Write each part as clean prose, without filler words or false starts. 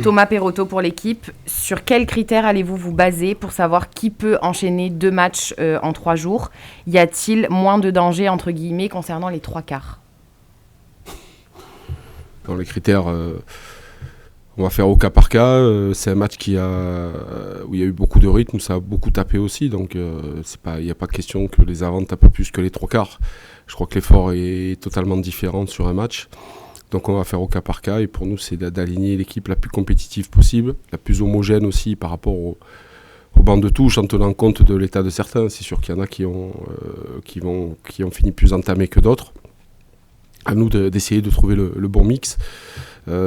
Thomas Perotto pour l'équipe. Sur quels critères allez-vous vous baser pour savoir qui peut enchaîner 2 matchs en 3 jours ? Y a-t-il moins de danger, entre guillemets, concernant les 3 quarts ? Dans les critères, on va faire au cas par cas. C'est un match où il y a eu beaucoup de rythme, où ça a beaucoup tapé aussi. Donc il n'y a pas de question que les avants tapent plus que les 3 quarts. Je crois que l'effort est totalement différent sur un match. Donc on va faire au cas par cas. Et pour nous, c'est d'aligner l'équipe la plus compétitive possible, la plus homogène aussi par rapport au banc de touche, en tenant compte de l'état de certains. C'est sûr qu'il y en a qui ont fini plus entamés que d'autres. À nous d'essayer de trouver le bon mix,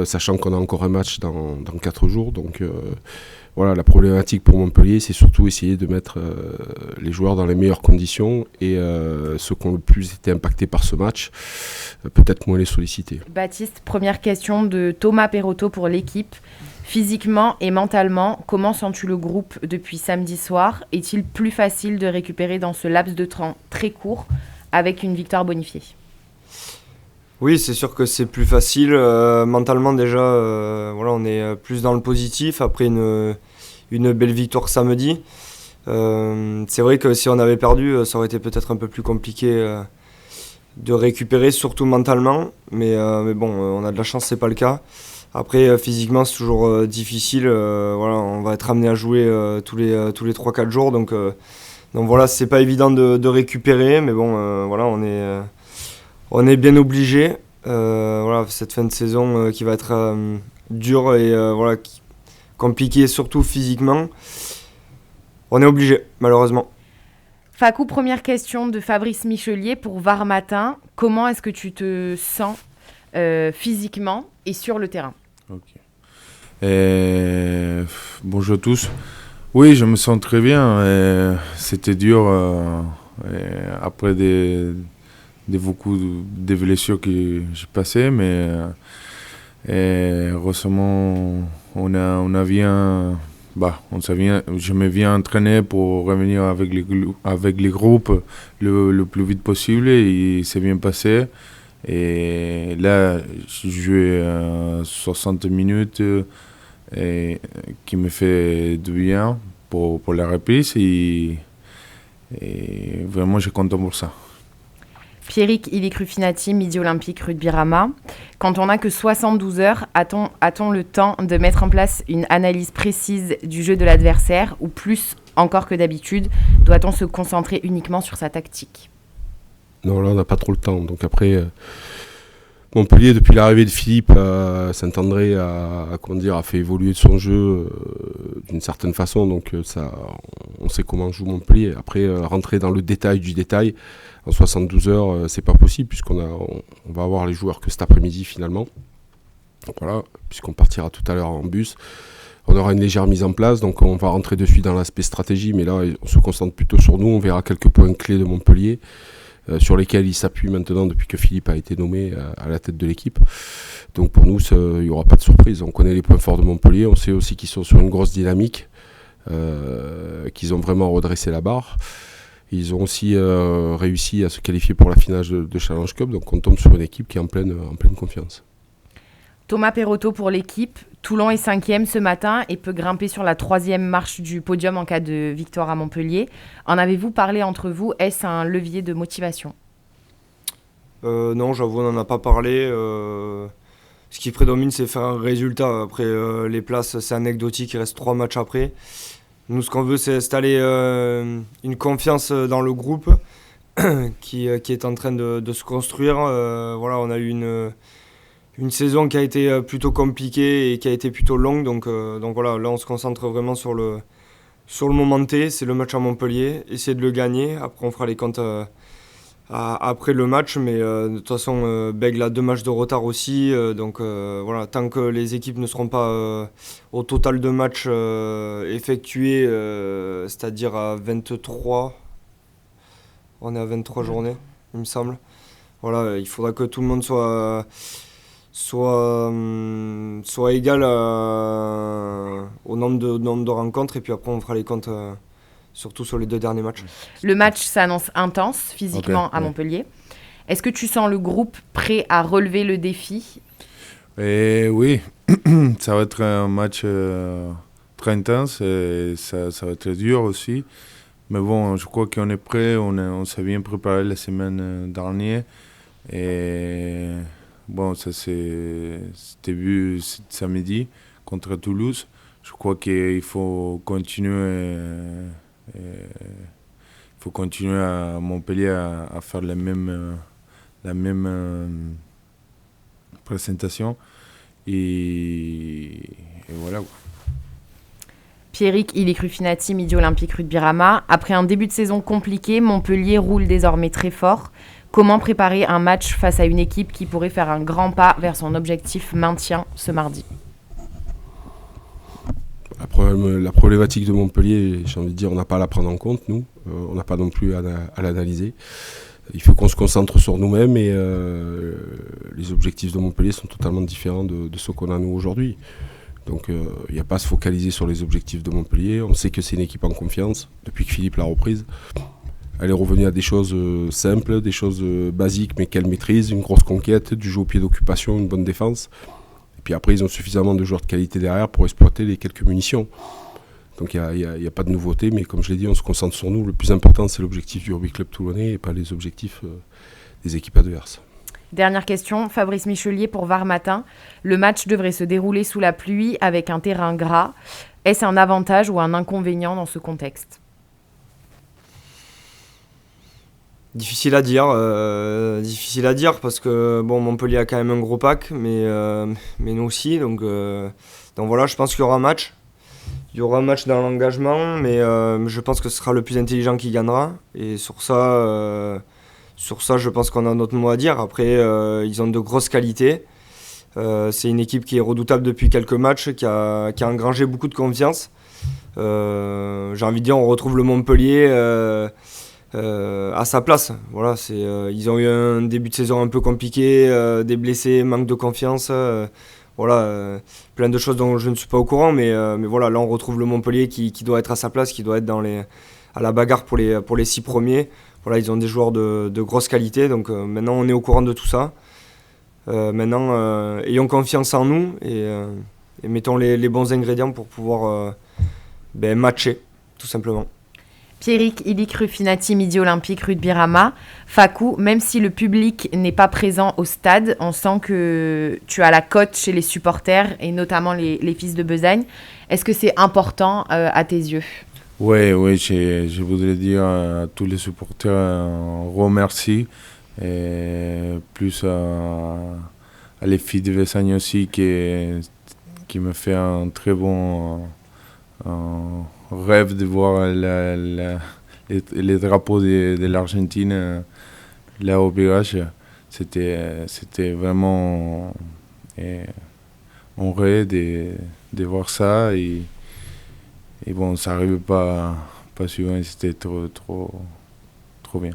sachant qu'on a encore un match dans 4 jours. Donc voilà, la problématique pour Montpellier, c'est surtout essayer de mettre les joueurs dans les meilleures conditions et ceux qui ont le plus été impactés par ce match, peut-être moins les solliciter. Baptiste, première question de Thomas Perotto pour l'équipe. Physiquement et mentalement, comment sens-tu le groupe depuis samedi soir ? Est-il plus facile de récupérer dans ce laps de temps très court avec une victoire bonifiée ? Oui, c'est sûr que c'est plus facile. Mentalement, déjà, on est plus dans le positif après une belle victoire samedi. C'est vrai que si on avait perdu, ça aurait été peut-être un peu plus compliqué de récupérer, surtout mentalement. Mais bon, on a de la chance, c'est pas le cas. Après, physiquement, c'est toujours difficile. On va être amené à jouer tous les 3-4 jours. Donc voilà, c'est pas évident de récupérer. Mais bon, on est bien obligé. Cette fin de saison qui va être dure et compliquée, surtout physiquement. On est obligé, malheureusement. Facou, première question de Fabrice Michelier pour VAR Matin. Comment est-ce que tu te sens physiquement et sur le terrain ? Ok. Bonjour à tous. Oui, je me sens très bien. C'était dur après beaucoup de blessures que j'ai passées, mais heureusement je me viens entraîner pour revenir avec les groupes le plus vite possible et c'est bien passé. Et là, j'ai joué 60 minutes qui me fait du bien pour la reprise et vraiment, je suis content pour ça. Pierrick Ilicrufinati, Midi Olympique, Rugby Rama. Quand on n'a que 72 heures, a-t-on le temps de mettre en place une analyse précise du jeu de l'adversaire ou plus encore que d'habitude, doit-on se concentrer uniquement sur sa tactique ? Non, là, on n'a pas trop le temps. Donc après, Montpellier, depuis l'arrivée de Philippe à Saint-André, a fait évoluer son jeu d'une certaine façon. Donc on sait comment joue Montpellier. Après, rentrer dans le détail du détail, en 72 heures, c'est pas possible, puisqu'on va avoir les joueurs que cet après-midi finalement. Donc voilà, puisqu'on partira tout à l'heure en bus. On aura une légère mise en place, donc on va rentrer de suite dans l'aspect stratégie, mais là, on se concentre plutôt sur nous. On verra quelques points clés de Montpellier, sur lesquels il s'appuie maintenant depuis que Philippe a été nommé à la tête de l'équipe. Donc pour nous, il n'y aura pas de surprise. On connaît les points forts de Montpellier, on sait aussi qu'ils sont sur une grosse dynamique, qu'ils ont vraiment redressé la barre. Ils ont aussi réussi à se qualifier pour la finale de Challenge Cup, donc on tombe sur une équipe qui est en pleine confiance. Thomas Perotto pour l'équipe. Toulon est 5e ce matin et peut grimper sur la 3e marche du podium en cas de victoire à Montpellier. En avez-vous parlé entre vous ? Est-ce un levier de motivation ? Non, j'avoue, on n'en a pas parlé. Ce qui prédomine, c'est faire un résultat. Après, les places, c'est anecdotique, il reste 3 matchs après. Nous, ce qu'on veut, c'est installer une confiance dans le groupe qui est en train de se construire. On a eu une saison qui a été plutôt compliquée et qui a été plutôt longue. Donc voilà, là, on se concentre vraiment sur le moment T. C'est le match à Montpellier. Essayer de le gagner. Après, on fera les comptes après le match. Mais de toute façon, Bègle a 2 matchs de retard aussi. Tant que les équipes ne seront pas au total de matchs effectués, c'est-à-dire à 23, on est à 23 journées, il me semble. Voilà, il faudra que tout le monde soit égal au nombre de rencontres et puis après on fera les comptes surtout sur les 2 derniers matchs. Le match s'annonce intense physiquement à Montpellier. Est-ce que tu sens le groupe prêt à relever le défi ? Et oui, ça va être un match très intense et ça va être dur aussi. Mais bon, je crois qu'on est prêt, on s'est bien préparé la semaine dernière. Et bon, c'était vu samedi contre Toulouse. Je crois qu'il faut continuer, à Montpellier à faire la même présentation. Et voilà. Pierrick Illikruffinati, Midi Olympique Rugby Rama. Après un début de saison compliqué, Montpellier roule désormais très fort. Comment préparer un match face à une équipe qui pourrait faire un grand pas vers son objectif maintien ce mardi? La problématique de Montpellier, j'ai envie de dire, on n'a pas à la prendre en compte, nous. On n'a pas non plus à l'analyser. Il faut qu'on se concentre sur nous-mêmes et les objectifs de Montpellier sont totalement différents de ceux qu'on a nous aujourd'hui. Donc il n'y a pas à se focaliser sur les objectifs de Montpellier. On sait que c'est une équipe en confiance depuis que Philippe l'a reprise. Elle est revenue à des choses simples, des choses basiques mais qu'elle maîtrise, une grosse conquête, du jeu au pied d'occupation, une bonne défense. Et puis après, ils ont suffisamment de joueurs de qualité derrière pour exploiter les quelques munitions. Donc il n'y a pas de nouveauté, mais comme je l'ai dit, on se concentre sur nous. Le plus important, c'est l'objectif du Rugby Club Toulonnais et pas les objectifs des équipes adverses. Dernière question, Fabrice Michelier pour Var Matin. Le match devrait se dérouler sous la pluie avec un terrain gras. Est-ce un avantage ou un inconvénient dans ce contexte? Difficile à dire parce que bon, Montpellier a quand même un gros pack, mais nous aussi. Donc voilà, je pense qu'il y aura un match. Il y aura un match dans l'engagement, mais je pense que ce sera le plus intelligent qui gagnera. Et sur ça, je pense qu'on a notre mot à dire. Après, ils ont de grosses qualités. C'est une équipe qui est redoutable depuis quelques matchs, qui a engrangé beaucoup de confiance. J'ai envie de dire, on retrouve le Montpellier à sa place. Voilà, ils ont eu un début de saison un peu compliqué, des blessés, manque de confiance. Plein de choses dont je ne suis pas au courant, mais voilà, là on retrouve le Montpellier qui doit être à sa place, qui doit être à la bagarre pour les 6 premiers. Voilà, ils ont des joueurs de grosse qualité, donc maintenant on est au courant de tout ça. Maintenant, ayons confiance en nous et mettons les bons ingrédients pour pouvoir matcher, tout simplement. Pierrick Illikruffinati, Midi Olympique Rugby Rama. Fakou, même si le public n'est pas présent au stade, on sent que tu as la cote chez les supporters et notamment les fils de Besagne. Est-ce que c'est important à tes yeux? Oui, je voudrais dire à tous les supporters un remercie. Et plus à les filles de Besagne aussi qui me fait un très bon rêve de voir les drapeaux de l'Argentine là au Birage. C'était vraiment un rêve de voir ça et bon, ça n'arrivait pas souvent, c'était trop bien.